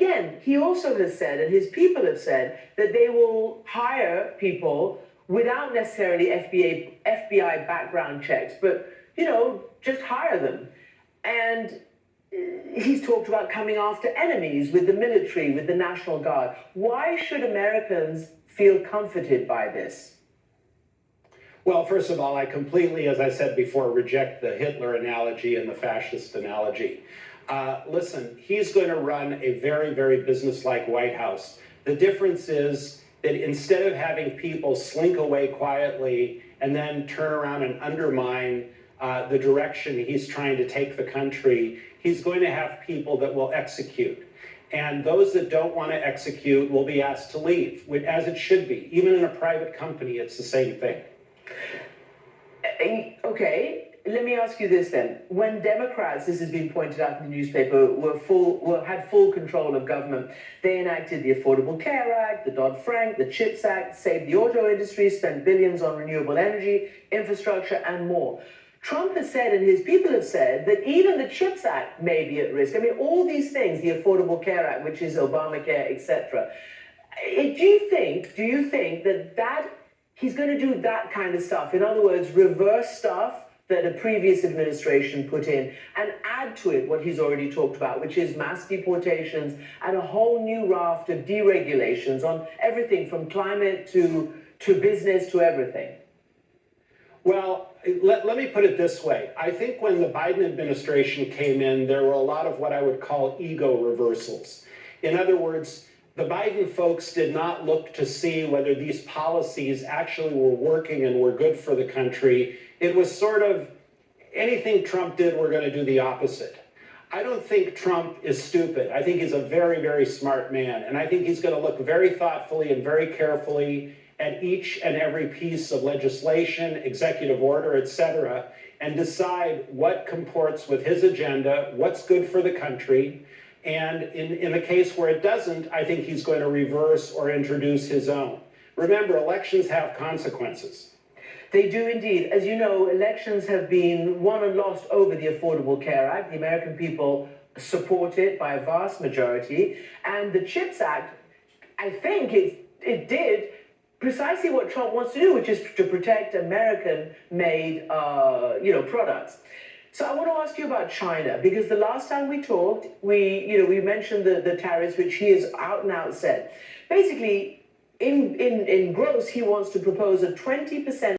again, he also has said, and his people have said, that they will hire people without necessarily FBI background checks, but, just hire them. And he's talked about coming after enemies with the military, with the National Guard. Why should Americans feel comforted by this? Well, first of all, I completely, as I said before, reject the Hitler analogy and the fascist analogy. Listen, he's going to run a very, very businesslike White House. The difference is that instead of having people slink away quietly and then turn around and undermine the direction he's trying to take the country, he's going to have people that will execute. And those that don't want to execute will be asked to leave, as it should be. Even in a private company, it's the same thing. Okay, let me ask you this then. When Democrats, this has been pointed out in the newspaper, had full control of government, they enacted the Affordable Care Act, the Dodd-Frank, the CHIPS Act, saved the auto industry, spent billions on renewable energy, infrastructure, and more. Trump has said, and his people have said, that even the CHIPS Act may be at risk. I mean, all these things, the Affordable Care Act, which is Obamacare, etc. Do you think that he's going to do that kind of stuff? In other words, reverse stuff that a previous administration put in and add to it what he's already talked about, which is mass deportations and a whole new raft of deregulations on everything from climate to business to everything? Well, let me put it this way. I think when the Biden administration came in, there were a lot of what I would call ego reversals. In other words, the Biden folks did not look to see whether these policies actually were working and were good for the country. It was sort of anything Trump did, we're going to do the opposite. I don't think Trump is stupid. I think he's a very, very smart man. And I think he's going to look very thoughtfully and very carefully at each and every piece of legislation, executive order, et cetera, and decide what comports with his agenda, what's good for the country. And in the case where it doesn't, I think he's going to reverse or introduce his own. Remember, elections have consequences. They do indeed. As you know, elections have been won and lost over the Affordable Care Act. The American people support it by a vast majority. And the CHIPS Act, I think it did precisely what Trump wants to do, which is to protect American-made, products. So I want to ask you about China, because the last time we talked, we mentioned the tariffs, which he has out and out said. Basically, in gross, he wants to propose a 20%